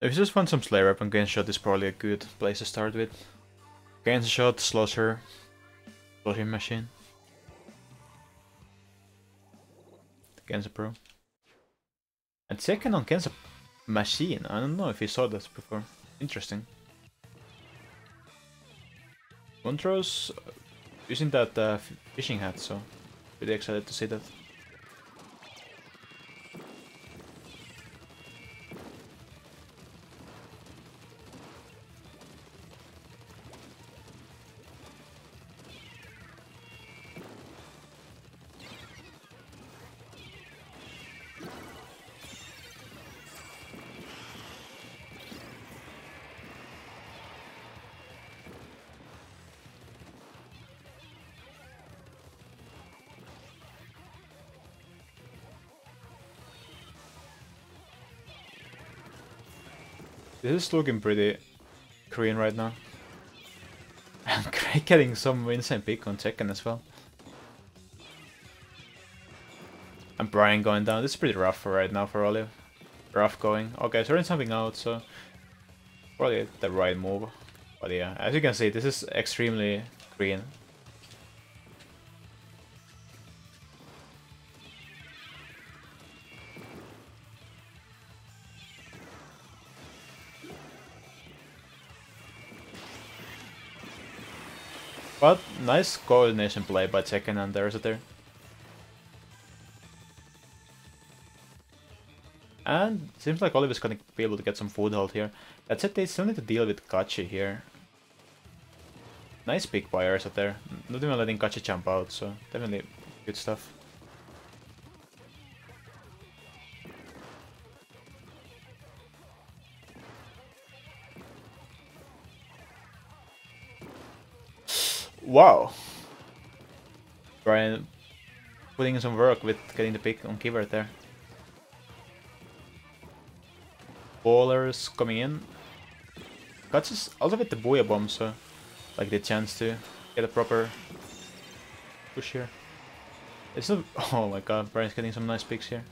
Speaker 1: If you just want some Slayer weapon, Gen's shot is probably a good place to start with. Gen's shot, Slosher machine. Gen's Pro. And second on Gen's machine. I don't know if you saw that before. Interesting. Montrose using that fishing hat, so pretty excited to see that. This is looking pretty Korean right now. And Kraken getting some insane pick on second as well. And Brian going down. This is pretty rough for right now for Olive. Rough going. Okay, sorting something out, so probably the right move. But yeah, as you can see, this is extremely Korean. But nice coordination play by Tekken and there. And seems like Olive is gonna be able to get some foothold here. That said, they still need to deal with Kachi here. Nice pick by there. Not even letting Kachi jump out, so definitely good stuff. Wow! Brian putting in some work with getting the pick on Keyboard there. Ballers coming in. Kachi's also with the Booyah Bomb, so like the chance to get a proper push here. It's not. Oh my god, Brian's getting some nice picks here.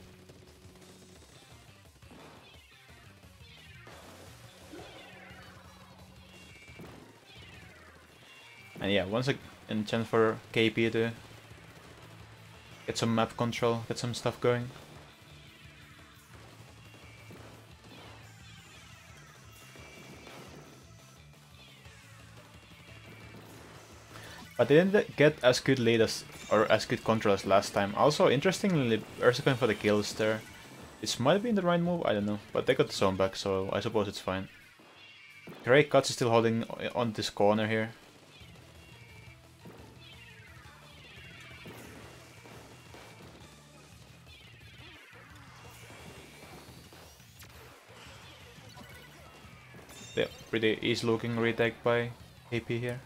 Speaker 1: And yeah, once again, chance for KP to get some map control, get some stuff going. But they didn't get as good lead as, or as good control as last time. Also, interestingly, Ursa going for the kills there. This might be in the right move, I don't know. But they got the zone back, so I suppose it's fine. Grey Cuts is still holding on this corner here. Yeah, pretty easy looking retake by AP here.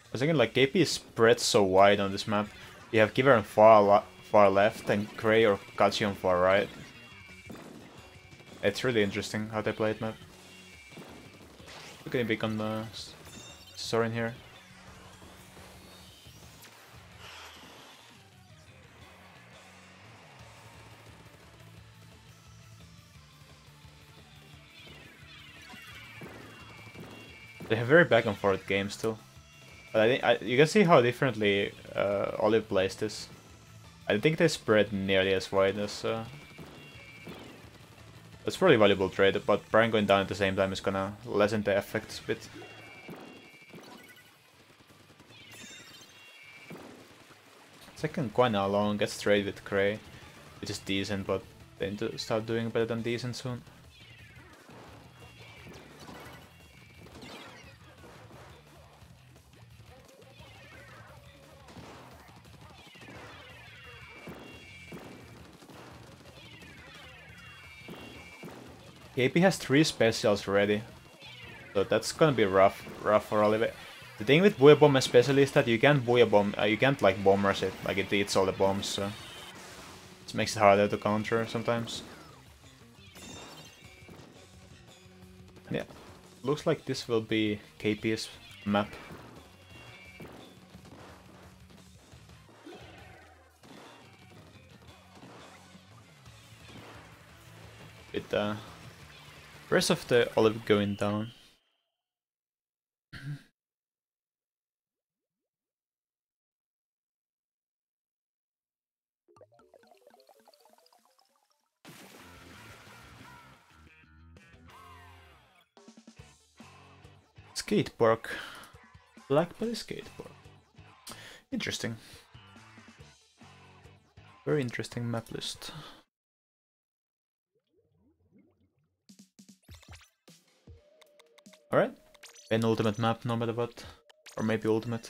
Speaker 1: I was thinking like KP is spread so wide on this map. You have Giver on far left and Grey or Kachi on far right. It's really interesting how they play it map. Look at him big on the Sorin here. They have very back and forth games still. But I think you can see how differently Olive plays this. I think they spread nearly as wide as... That's probably a valuable trade, but Brian going down at the same time is gonna lessen the effects a bit. Second Quina alone gets traded with Grey, which is decent, but they need to start doing better than decent soon. KP has 3 specials ready, so that's gonna be rough for Olive. The thing with Booyah Bomb especially is that you can't Booyah Bomb, you can't like bomb rush it, like it eats all the bombs, so it makes it harder to counter sometimes. Yeah, looks like this will be KP's map. With the rest of the Olive going down. Skate park. Black Belly skate park. Interesting. Very interesting map list. Alright. Penultimate map no matter what. Or maybe ultimate.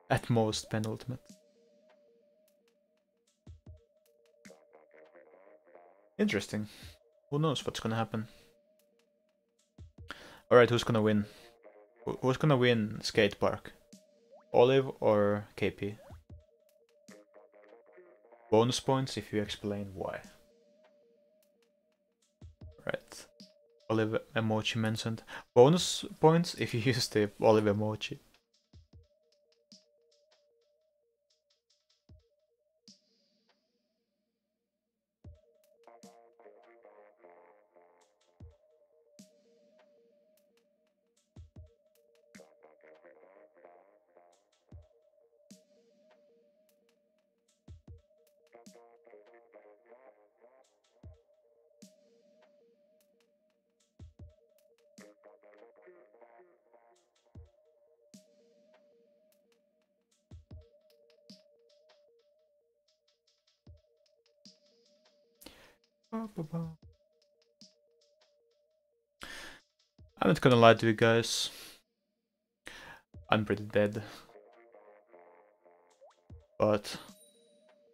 Speaker 1: At most penultimate. Interesting. Who knows what's gonna happen? Alright, who's gonna win? Who's gonna win skate park? Olive or KP? Bonus points if you explain why. Right. Olive emoji mentioned. Bonus points if you use the Olive emoji. I'm not gonna lie to you guys. I'm pretty dead. But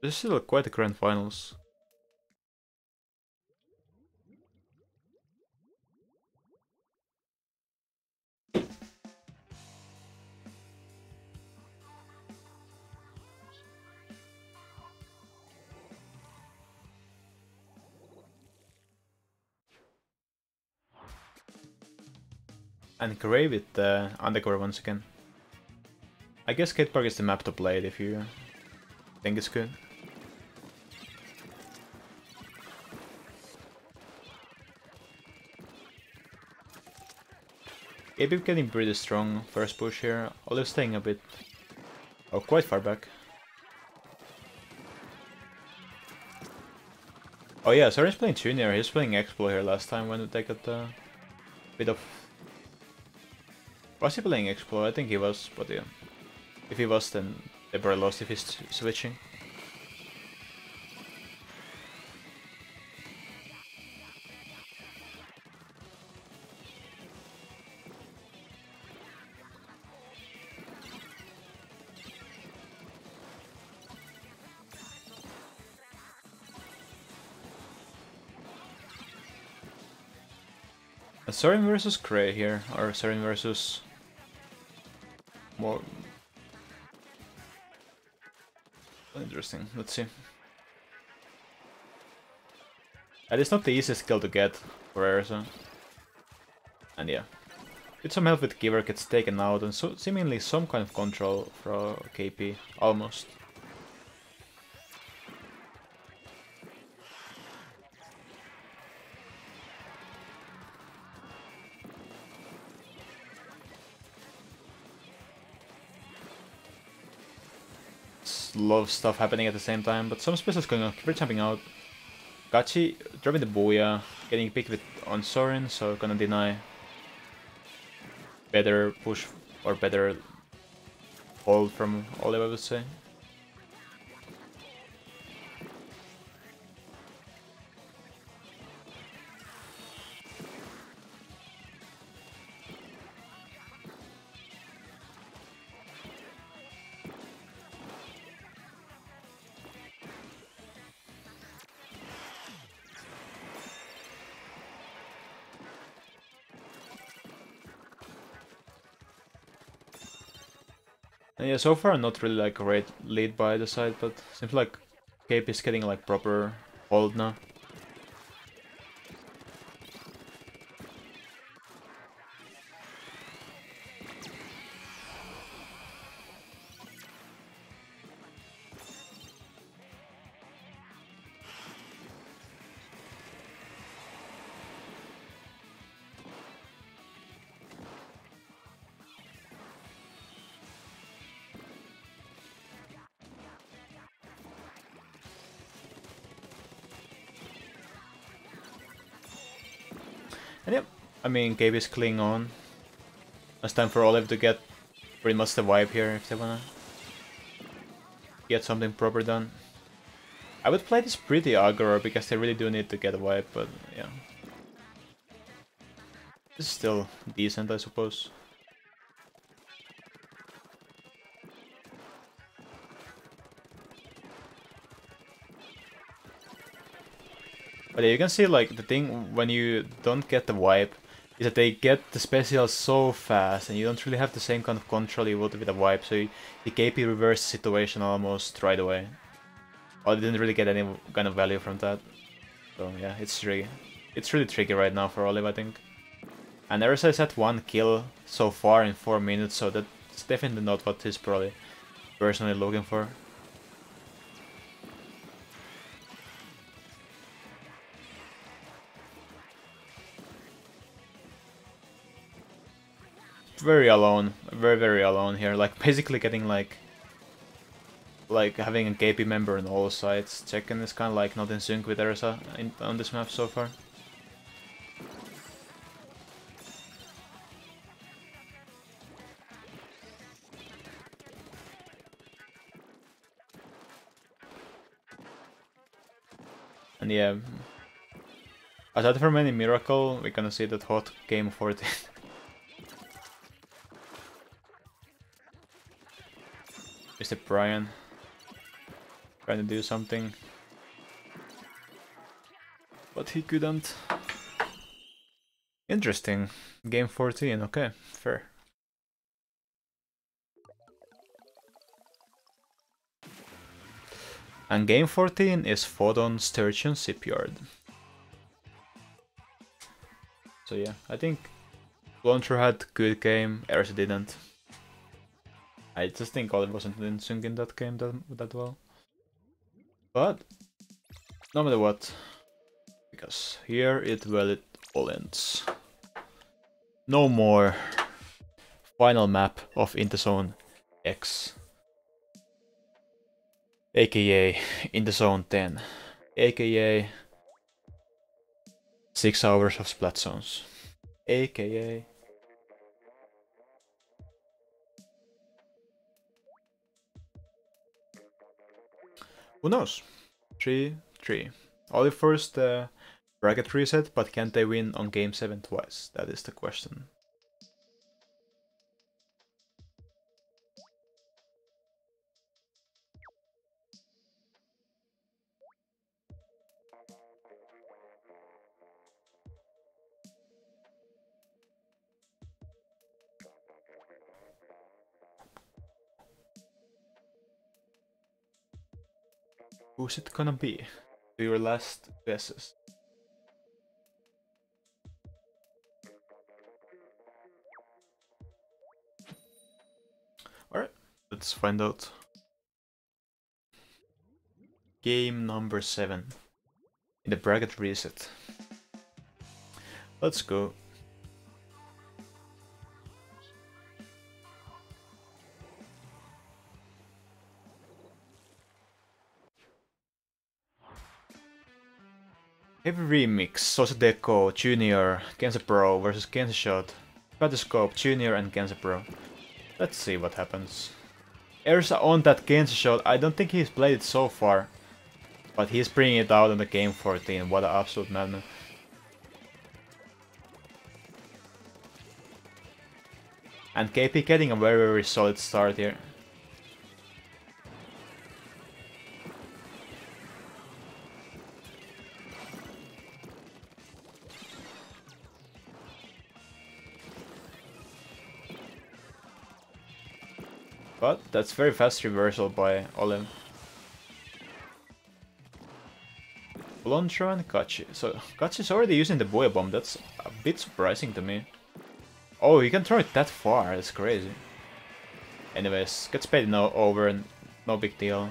Speaker 1: this is still quite a grand finals. And Grey with the undercover once again. I guess Skatepark is the map to play it if you think it's good. KP getting pretty strong first push here. Olive staying a bit... oh, quite far back. Oh yeah, Soren's playing Junior. He was playing Explo here last time when they got a bit of... was he playing Explo? I think he was, but yeah. If he was, then they probably lost if he's switching. Soren versus Cray here, or Soren versus... more... interesting, let's see. That is not the easiest skill to get for Erza. And yeah. With some help with Giver gets taken out, and so seemingly some kind of control for KP, almost. A lot of stuff happening at the same time, but some specials going on. Keeper jumping out. Gachi dropping the Booyah, getting picked with on Soren, so gonna deny better push or better hold from Olive, I would say. And yeah, so far not really like a great lead by the side, but seems like Cape is getting like proper hold now. And yep, I mean, Gabe is clinging on. It's time for Olive to get pretty much the vibe here if they wanna get something proper done. I would play this pretty aggro because they really do need to get a vibe, but yeah. This is still decent, I suppose. But yeah, you can see like the thing when you don't get the wipe is that they get the special so fast and you don't really have the same kind of control you would with a wipe, so the KP reverse situation almost right away. Or didn't really get any kind of value from that. So yeah, it's really tricky right now for Olive, I think. And Erisa is at 1 kill so far in 4 minutes, so that's definitely not what he's probably personally looking for. Very alone, very alone here, like basically getting like having a KP member on all sides. Check-in is kind of like not in sync with Erisa on this map so far. And yeah, aside from any miracle, we're gonna see that hot game 14. Mr. Brian trying to do something, but he couldn't. Interesting. Game 14, okay, fair. And game 14 is fought on Sturgeon Shipyard. So yeah, I think Launcher had good game, Erisa didn't. I just think Olive wasn't in sync in that game that well. But no matter what, because here it all ends. No more final map of ITZX X, aka ITZone 10, aka 6 hours of splat zones, aka who knows? 3-3. Only first bracket reset, but can't they win on game 7 twice? That is the question. Who's it gonna be? Do your last guesses. Alright, let's find out. Game number 7 in the bracket reset. Let's go. Heavy Remix, Sosadeko Junior, Kenza Pro versus Kenza Shot, Patoscope Junior and Kenza Pro. Let's see what happens. Ersa on that Kenza Shot, I don't think he's played it so far. But he's bringing it out in the game 14, what an absolute madman. And KP getting a very solid start here. But that's very fast reversal by Olive. Blondro and Kachi. So Kachi's already using the Buoy Bomb, that's a bit surprising to me. Oh, you can throw it that far, that's crazy. Anyways, gets paid no over and no big deal.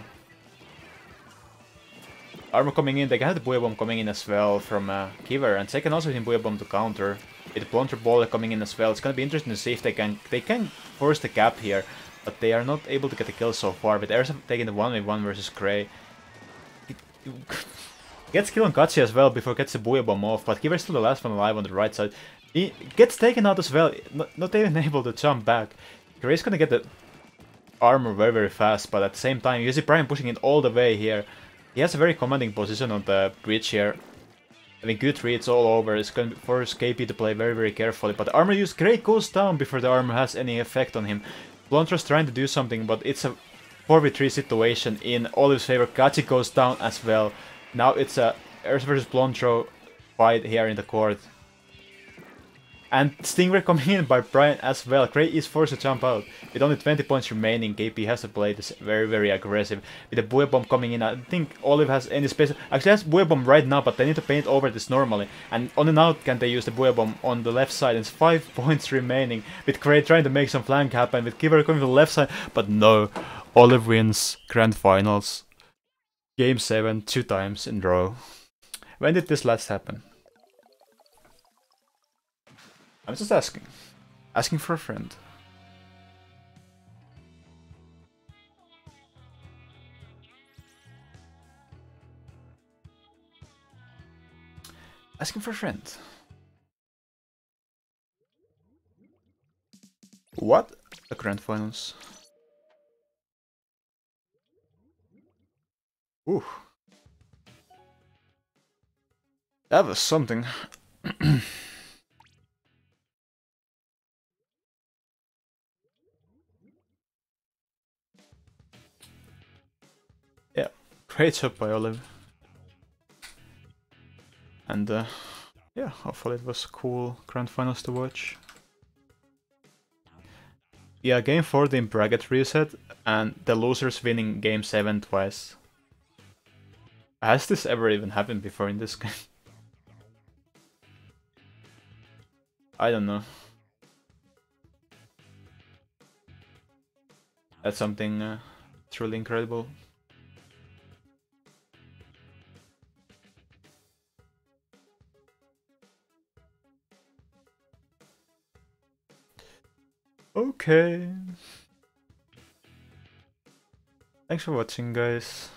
Speaker 1: Armor coming in, they can have the Buoy Bomb coming in as well from Kiver, and they can also hit Buoy Bomb to counter. With the Blondro Ball coming in as well, it's gonna be interesting to see if they can force the gap here. But they are not able to get a kill so far, with Ersa taking the 1v1 versus Gray. Gets kill on Kachi as well before gets the Buoy Bomb off, but Kiver's still the last one alive on the right side. He gets taken out as well, not even able to jump back. Gray's gonna get the armor very fast, but at the same time, you see Brian pushing it all the way here. He has a very commanding position on the bridge here. Having good reads all over, it's going to force KP to play very carefully, but the armor use Gray goes down before the armor has any effect on him. Blondro's trying to do something, but it's a 4v3 situation in Olive's favor. Kachi goes down as well. Now it's a Ersa versus Blondro fight here in the court. And Stingray coming in by Brian as well. Gray is forced to jump out. With only 20 points remaining, KP has to play this very aggressive. With the Buoy Bomb coming in, I don't think Olive has any space. Actually has Buoy Bomb right now, but they need to paint over this normally. And only now can they use the Buoy Bomb on the left side. It's 5 points remaining. With Gray trying to make some flank happen. With Kiver coming to the left side. But no, Olive wins Grand Finals. Game 7, 2 times in a row. When did this last happen? I'm just asking. Asking for a friend. Asking for a friend. What? The Grand Finals. Ooh. That was something. Yeah, great job by Olive. And yeah, hopefully it was cool Grand Finals to watch. Yeah, game 14 bracket reset, and the losers winning game 7 twice. Has this ever even happened before in this game? I don't know. That's something truly incredible. Okay. Thanks for watching, guys.